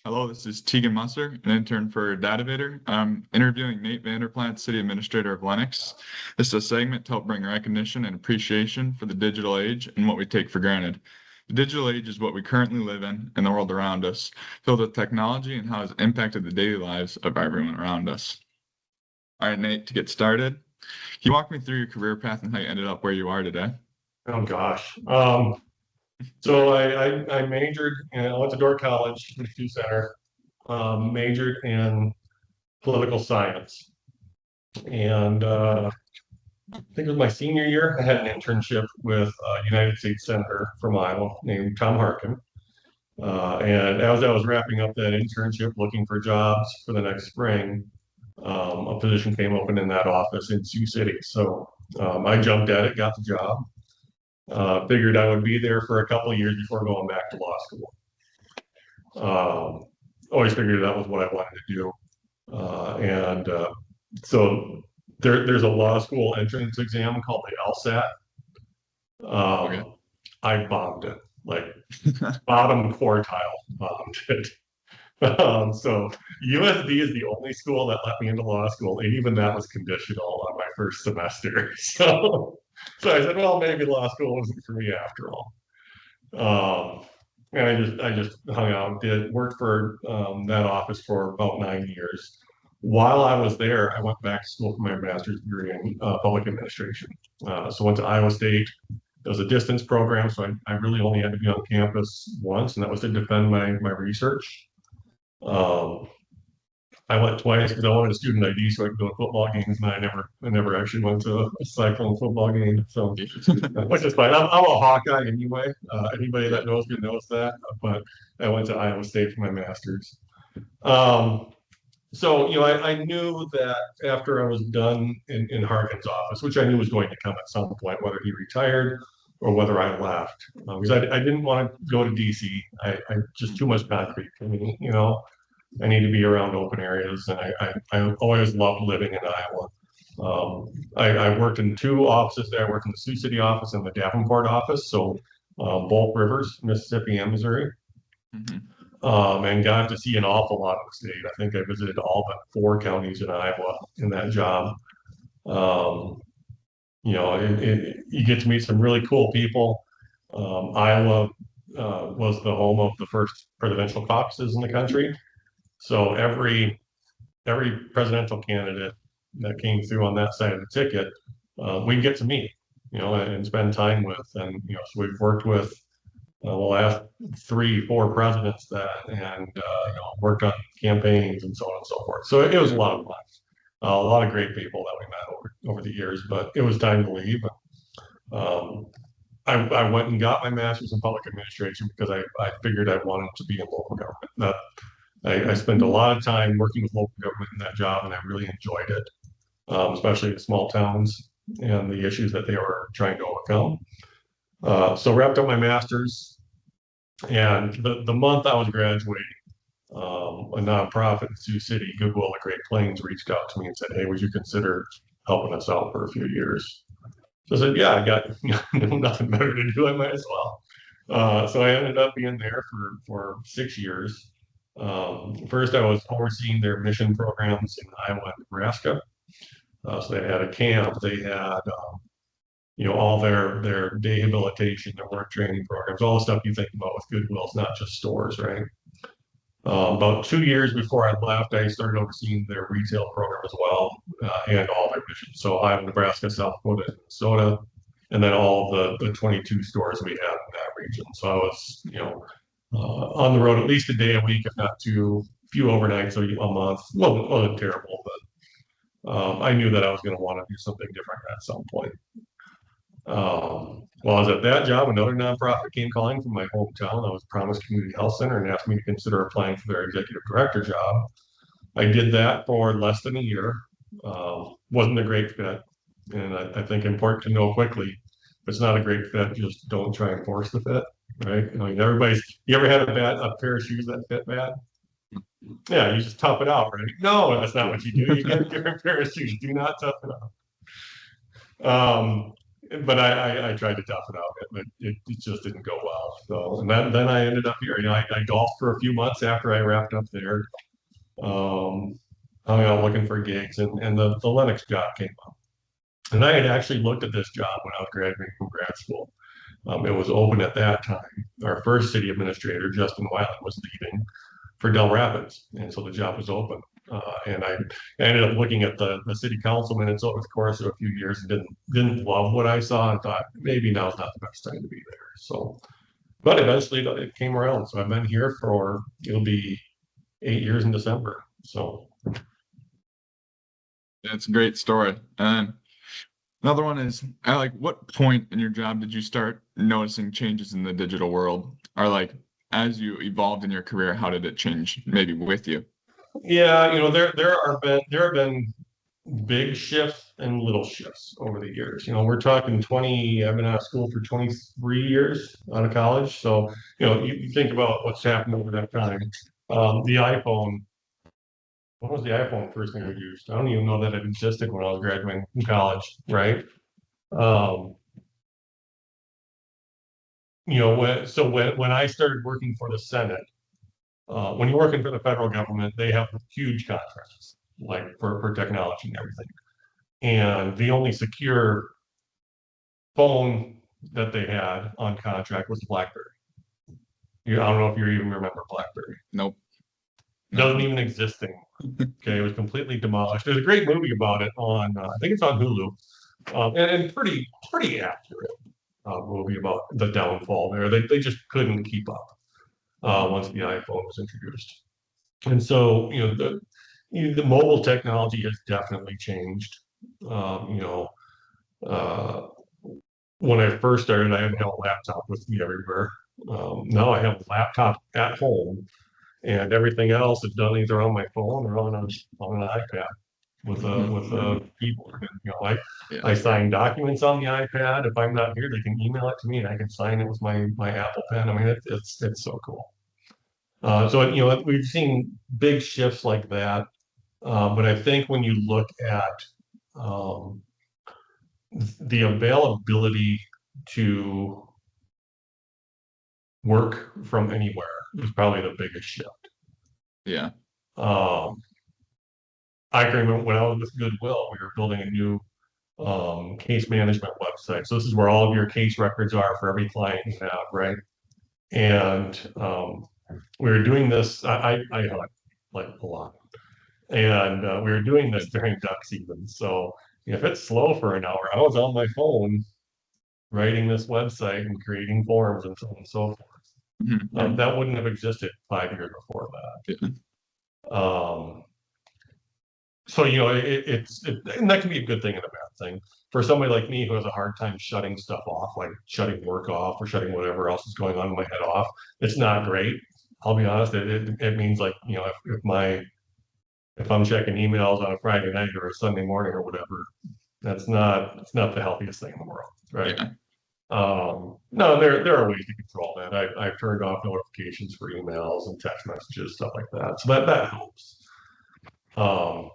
Hello, this is Tegan Musser, an intern for Databator. I'm interviewing Nate Vander Plaats, City Administrator of Lennox. This is a segment to help bring recognition and appreciation for the digital age and what we take for granted. The digital age is what we currently live in and the world around us, filled with technology and how it's impacted the daily lives of everyone around us. All right, Nate, to get started, can you walk me through your career path and how you ended up where you are today? Oh gosh. So I majored and I went to Door College, Sioux Center, majored in political science. And I think it was my senior year, I had an internship with a United States Senator from Iowa named Tom Harkin. And as I was wrapping up that internship, looking for jobs for the next spring, a position came open in that office in Sioux City. So I jumped at it, got the job. Figured I would be there for a couple of years before going back to law school. Always figured that was what I wanted to do. And so there's a law school entrance exam called the LSAT. Okay. I bombed it, like bottom quartile bombed it. So USD is the only school that let me into law school, and even that was conditional on my first semester. So I said, well, maybe law school wasn't for me after all. And I just hung out, did worked for that office for about 9 years. While I was there, I went back to school for my master's degree in public administration. So went to Iowa State. It was a distance program, so I really only had to be on campus once, and that was to defend my research. Um, I went twice because I wanted a student ID so I could go to football games, and I never actually went to a cycling football game. So, which is fine. I'm a Hawkeye anyway. Anybody Yeah. that knows me knows that. But I went to Iowa State for my master's. Um, so I knew that after I was done in Harkin's office, which I knew was going to come at some point, whether he retired or whether I left, because I didn't want to go to DC. I just too much concrete for me. I need to be around open areas, and I always loved living in Iowa. I worked in two offices there. I worked in the Sioux City office and the Davenport office, so both rivers, Mississippi and Missouri, Mhm. and got to see an awful lot of the state. I think I visited all but four counties in Iowa in that job. Um, you get to meet some really cool people. Iowa was the home of the first presidential caucuses in the country. So every presidential candidate that came through on that side of the ticket, we get to meet, and spend time with. And, so we've worked with the last 3, 4 presidents and worked on campaigns and so on and so forth. So it was a lot of fun. A lot of great people that we met over the years, but it was time to leave. Um, I went and got my master's in public administration because I figured I wanted to be in local government. I spent a lot of time working with local government in that job, and I really enjoyed it, especially the small towns and the issues that they were trying to overcome. So wrapped up my master's, and the month I was graduating, a nonprofit in Sioux City, Goodwill of Great Plains, reached out to me and said, "Hey, would you consider helping us out for a few years?" So I said, "Yeah, I got nothing better to do. I might as well." So I ended up being there for 6 years. First, I was overseeing their mission programs in Iowa and Nebraska. So they had a camp, they had all their rehabilitation, their work training programs, all the stuff you think about with Goodwill. It's not just stores, right? About 2 years before I left, I started overseeing their retail program as well, and all their missions. So Iowa, Nebraska, South Dakota, and Minnesota, and then all the 22 stores we have in that region. So I was, on the road at least a day a week, if not two, few overnights a month. Wasn't terrible, but I knew that I was going to want to do something different at some point. While I was at that job, another nonprofit came calling from my hometown. I was Promise Community Health Center and asked me to consider applying for their executive director job. I did that for less than a year. Wasn't a great fit, and I think important to know quickly, if it's not a great fit, just don't try and force the fit, right? You ever had a pair of shoes that fit bad? Yeah, you just tough it out, right? No, that's not Yeah. what you do. You get a different pair of shoes. Do not tough it out. Um, but I tried to tough it out, but it just didn't go well. So, and then I ended up here. I golfed for a few months after I wrapped up there. Um, Hung out looking for gigs, and the Lennox job came up. And I had actually looked at this job when I was graduating from grad school. It was open at that time. Our first city administrator, Justin Wiley, was leaving for Del Rapids, and so the job was open. And I ended up looking at the city council minutes over the course of a few years and didn't love what I saw and thought maybe now's not the best time to be there. So, but eventually it came around. So I've been here for it'll be 8 years in December. So That's a great story. And another one is, at like what point in your job did you start noticing changes in the digital world? Or like as you evolved in your career, how did it change maybe with you? yeah, there have been big shifts and little shifts over the years. We're talking 20, I've been out of school for 23 years out of college. So, you think about what's happened over that time. The iPhone, when was the iPhone first thing we used? I don't even know that it existed when I was graduating from college, right? Um, when I started working for the Senate, when you're working for the federal government, they have huge contracts, like for technology and everything. And the only secure phone that they had on contract was the BlackBerry. I don't know if you even remember BlackBerry. Nope. It doesn't even exist anymore. Okay, it was completely demolished. There's a great movie about it on, I think it's on Hulu, and pretty accurate movie about the downfall there. They just couldn't keep up once the iPhone was introduced. And so, the mobile technology has definitely changed. Um, you know, uh, when I first started, I had a laptop with me everywhere. Now I have a laptop at home, and everything else is done either on my phone or on an iPad with a keyboard. I Yeah. sign documents on the iPad. If I'm not here, they can email it to me, and I can sign it with my Apple Pen. I mean, it's so cool. So we've seen big shifts like that, but I think when you look at um, the availability to work from anywhere is probably the biggest shift. Yeah. Um, I can remember when I was with Goodwill, we were building a new case management website. So this is where all of your case records are for every client you have, right? And we were doing this. I hunt like a lot, and we were doing this during duck season. So if it's slow for an hour, I was on my phone writing this website and creating forms and so on and so forth. Mhm. That wouldn't have existed 5 years before Yeah. that. So and that can be a good thing and a bad thing. For somebody like me who has a hard time shutting stuff off, like shutting work off or shutting whatever else is going on in my head off, it's not great. I'll be honest. It means like if I'm checking emails on a Friday night or a Sunday morning or whatever, it's not the healthiest thing in the world, right? Yeah. No, there are ways to control that. I've turned off notifications for emails and text messages, stuff like that. So that helps. Um,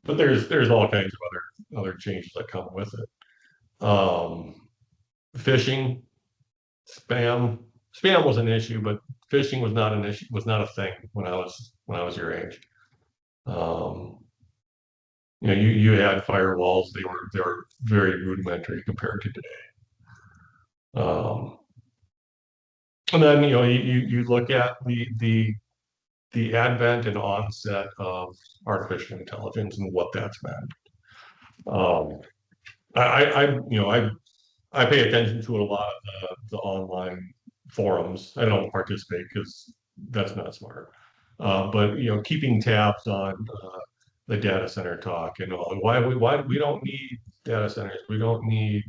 but there's all kinds of other changes that come with it. Phishing, spam, spam was an issue, but phishing was not an issue, was not a thing when I was your age. Um, you had firewalls; they were very rudimentary compared to today. Um, and then you look at the advent and onset of artificial intelligence and what that's meant. Um, I pay attention to a lot of the online forums. I don't participate because that's not smart. But keeping tabs on the data center talk and all, why we don't need data centers. We don't need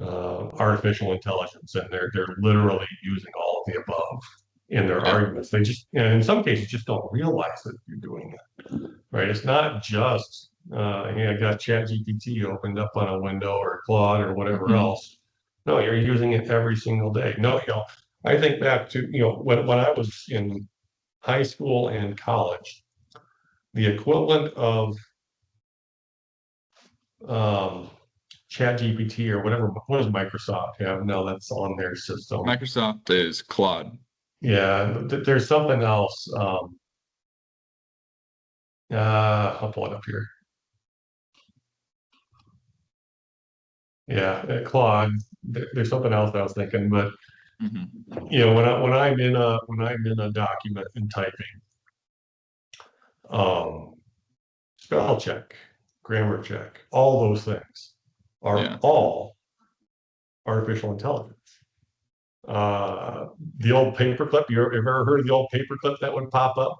artificial intelligence, and they're literally using all of the above in their Yeah. arguments. They just, and in some cases, just don't realize that you're doing it. Right? It's not just I got ChatGPT opened up on a window or Claude or whatever Mhm. else. No, you're using it every single day. No, I think back to when I was in high school and college, the equivalent of um, Chat GPT or whatever. What does Microsoft have now that's on their system? Microsoft is Claude. Yeah, there's something else. I'll pull it up here. Yeah, Claude. There's something else I was thinking, but Hmm. when I'm in a document and typing, um, spell check, grammar check, all those things are Yeah. all artificial intelligence. Uh, the old paperclip. You ever heard of the old paperclip that would pop up?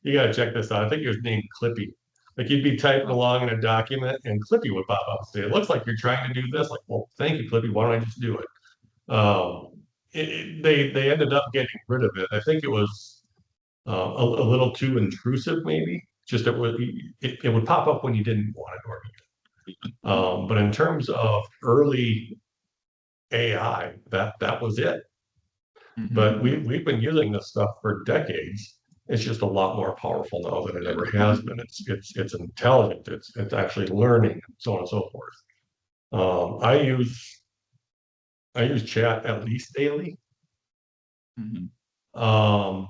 You gotta check this out. I think it was named Clippy. Like you'd be typing along in a document and Clippy would pop up and say, "It looks like you're trying to do this." Like, well, thank you, Clippy. Why don't I just do it? They ended up getting rid of it. I think it was a little too intrusive, maybe. Just it would pop up when you didn't want it or but in terms of early AI, that was it. But Hmm. we've been using this stuff for decades. It's just a lot more powerful now than it Yeah. ever has been. It's intelligent. It's actually learning, and so on and so forth. I use chat at least daily. Hmm. Um,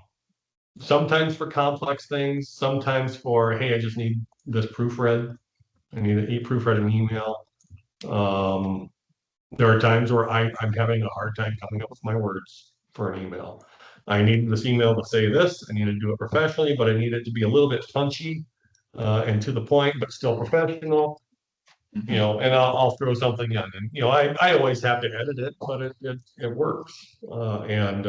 Sometimes for complex things, sometimes for, hey, I just need this proofread. I need to proofread an email. Um, there are times where I'm having a hard time coming up with my words for an email. I need this email to say this. I need to do it professionally, but I need it to be a little bit punchy and to the point, but still professional. Hmm. And I'll throw something in, and I always have to edit it, but it works, and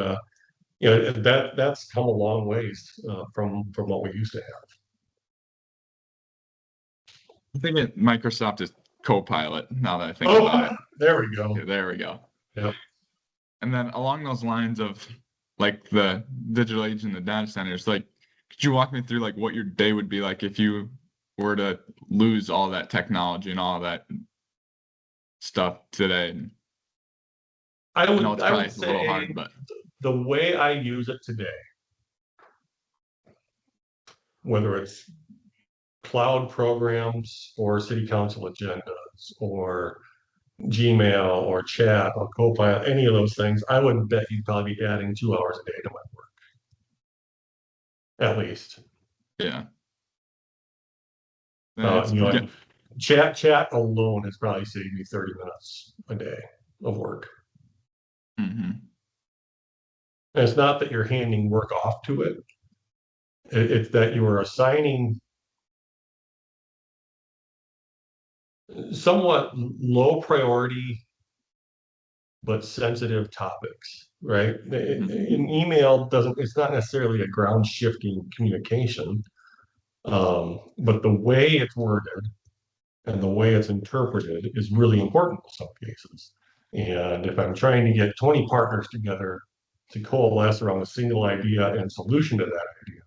that's come a long ways from what we used to have. I think Microsoft is Copilot now that I think about Oh, it. there we go. Yeah, there we go. Yep. And then along those lines of like the digital age and the data centers, like could you walk me through like what your day would be like if you were to lose all that technology and all that stuff today? I I know would it's I probably would a little say hard, but the way I use it today, whether it's cloud programs or city council agendas or Gmail or chat or Copilot, any of those things, I would bet you'd probably be adding 2 hours a day to my work, at least. yeah. Uh, It's you yeah. know, chat alone has probably saved me 30 minutes a day of work. Hmm. And it's not that you're handing work off to it. It's that you are assigning somewhat low priority but sensitive topics, right? An Hmm. email doesn't, it's not necessarily a ground shifting communication, but the way it's worded and the way it's interpreted is really important in some cases. And if I'm trying to get 20 partners together to coalesce around a single idea and solution to that idea,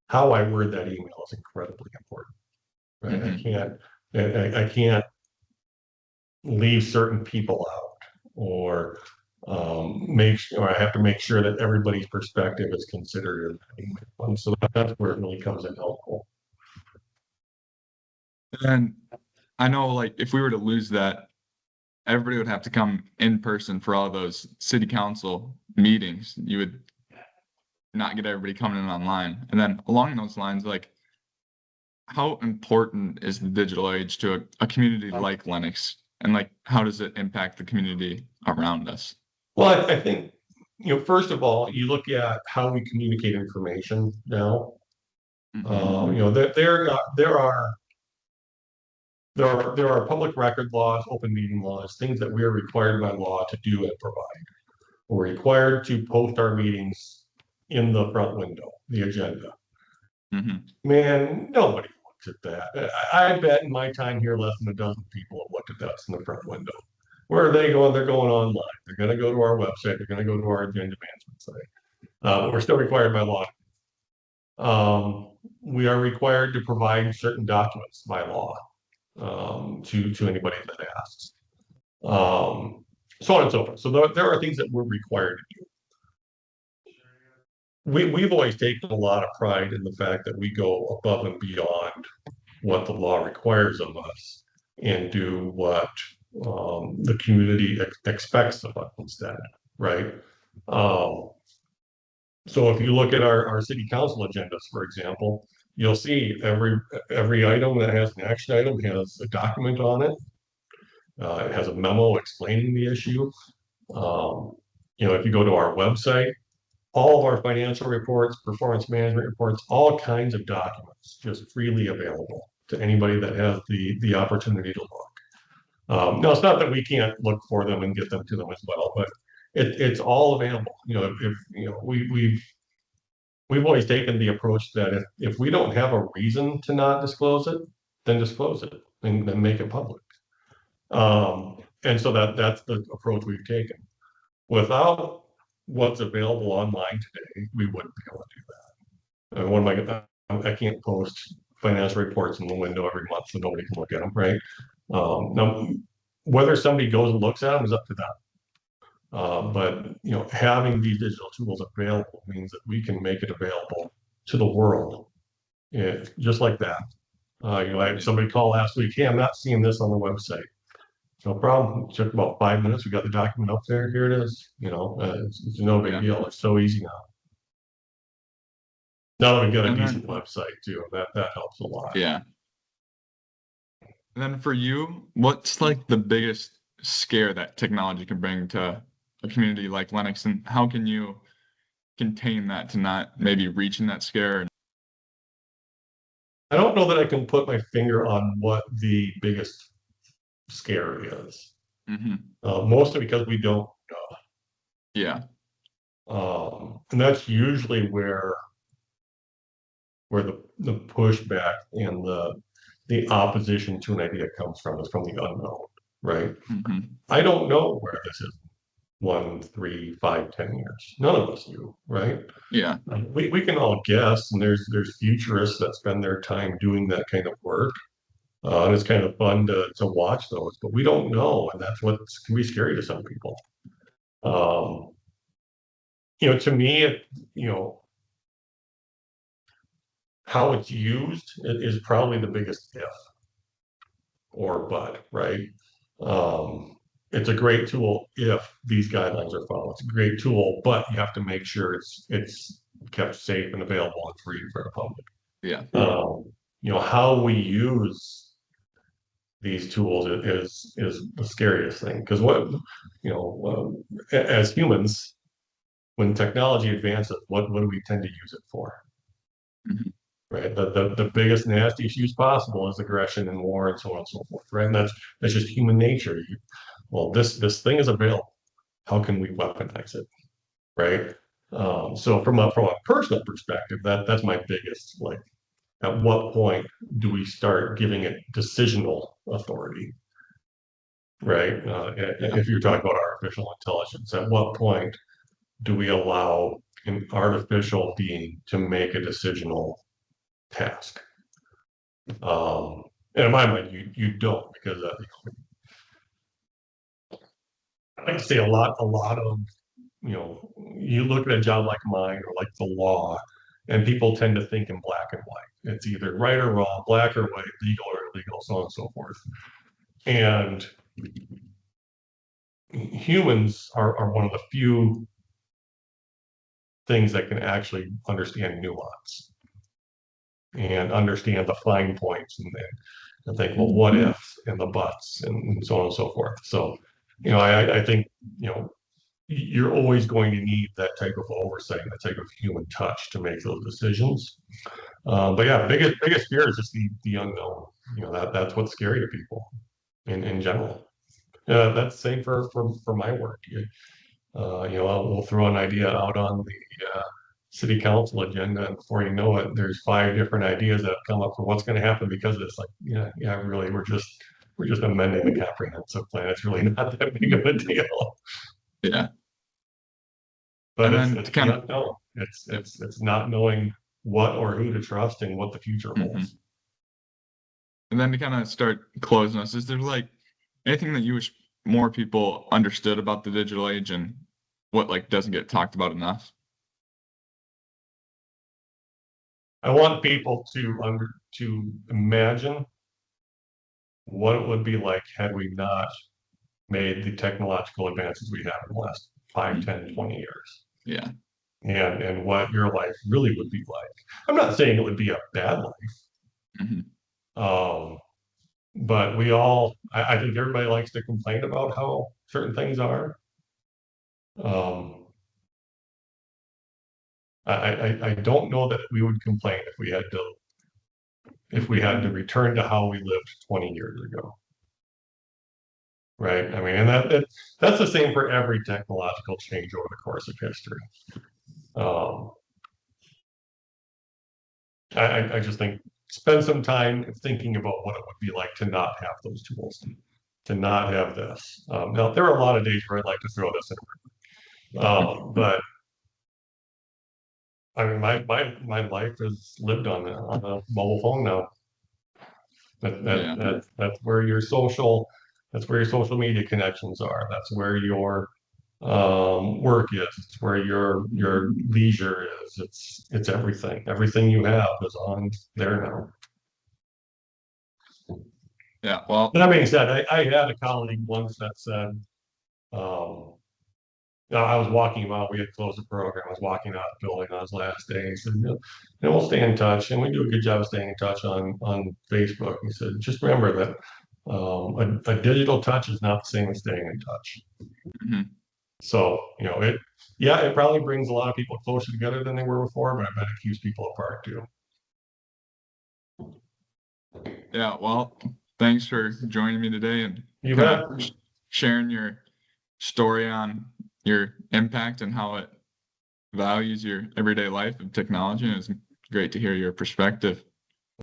how I word that email is incredibly important, right? I Hmm. can't, I can't leave certain people out or I have to make sure that everybody's perspective is considered in that email. And so that's where it really comes in helpful. And I know like if we were to lose that, everybody would have to come in person for all those city council meetings. You would not get everybody coming in online. And then along those lines, like how important is the digital age to a community like Lennox? And like how does it impact the community around us? Well, I think, first of all, you look at how we communicate information now. Hmm. There are public record laws, open meeting laws, things that we are required by law to do and provide. We're required to post our meetings in the front window, the agenda. Hmm. Man, nobody looks at that. I bet in my time here, less than a dozen people have looked at that in the front window. Where are they going? They're going online. They're going to go to our website. They're going to go to our agenda management site. But we're still required by law. We are required to provide certain documents by law to anybody that asks. So on and so forth. So there are things that we're required to do. We've always taken a lot of pride in the fact that we go above and beyond what the law requires of us and do what the community expects of us instead, right? Um, so if you look at our city council agendas, for example, you'll see every item that has an action item has a document on it. It has a memo explaining the issue. Um, if you go to our website, all of our financial reports, performance management reports, all kinds of documents just freely available to anybody that has the opportunity to look. No, it's not that we can't look for them and get them to them as well, but it's all available. If we've always taken the approach that if we don't have a reason to not disclose it, then disclose it and then make it public. And so that's the approach we've taken. Without what's available online today, we wouldn't be able to do that. And what am I gonna, I can't post financial reports in the window every month so nobody can look at them, right? Now, whether somebody goes and looks at them is up to them. But having these digital tools available means that we can make it available to the world, just like that. I had somebody call last week. Hey, I'm not seeing this on the website. No problem. It took about 5 minutes. We got the document up there. Here it is. It's no big deal. It's so easy now. Now that we've got a decent website too, that helps a lot. Yeah. And then for you, what's like the biggest scare that technology can bring to a community like Lennox, and how can you contain that to not maybe reaching that scare? I don't know that I can put my finger on what the biggest scare is. Mostly because we don't know. Yeah. And that's usually where the pushback and the opposition to an idea comes from, is from the unknown, right? I don't know where this is 1, 3, 5, 10 years. None of us do, right? Yeah. We can all guess, and there's futurists that spend their time doing that kind of work. And it's kind of fun to watch those, but we don't know, and that's what can be scary to some people. To me, how it's used is probably the biggest if or but, right? It's a great tool if these guidelines are followed. It's a great tool, but you have to make sure it's kept safe and available and free for the public. Yeah. How we use these tools is the scariest thing, because as humans, when technology advances, what do we tend to use it for? Right. The biggest nastiest use possible is aggression and war and so on and so forth. Right. And that's just human nature. This thing is available. How can we weaponize it? Right. So from a personal perspective, that's my biggest, like, at what point do we start giving it decisional authority? Right. If you're talking about artificial intelligence, at what point do we allow an artificial being to make a decisional task? And in my mind, you don't, because I like to say a lot of, you look at a job like mine or like the law, and people tend to think in black and white. It's either right or wrong, black or white, legal or illegal, so on and so forth. And humans are one of the few things that can actually understand nuance and understand the fine points and think, well, what ifs and the buts and so on and so forth. So, I think, you're always going to need that type of oversight, that type of human touch to make those decisions. But yeah, biggest fear is just the unknown. That's what's scary to people in general. That's the same for my work. We'll throw an idea out on the city council agenda, and before you know it, there's 5 different ideas that have come up for what's going to happen because of this. Like, yeah, really, we're just amending the comprehensive plan. It's really not that big of a deal. Yeah. But it's kind of unknown. It's not knowing what or who to trust and what the future holds. And then to kind of start closing us, is there like anything that you wish more people understood about the digital age and what like doesn't get talked about enough? I want people to imagine what it would be like had we not made the technological advances we have in the last 5, 10, 20 years. Yeah. And what your life really would be like. I'm not saying it would be a bad life. Hmm. But I think everybody likes to complain about how certain things are. Um, I don't know that we would complain if we had to return to how we lived 20 years ago. Right. I mean, and that's the same for every technological change over the course of history. Um, I just think spend some time thinking about what it would be like to not have those tools, to not have this. Now, there are a lot of days where I'd like to throw this in, but I mean, my life is lived on a mobile phone now. Yeah. That's where your social media connections are. That's where your work is. It's where your leisure is. It's everything. Everything you have is on there now. Yeah. Well, That being said, I had a colleague once that said, um, I was walking him out. We had closed the program. I was walking out the building on his last day. He said, we'll stay in touch. And we do a good job of staying in touch on Facebook. He said, just remember that a digital touch is not the same as staying in touch. mhm. So, it probably brings a lot of people closer together than they were before, but I bet it keeps people apart too. Yeah. Well, thanks for joining me today and You kind bet. of sharing your story on your impact and how it values your everyday life of technology. And it's great to hear your perspective.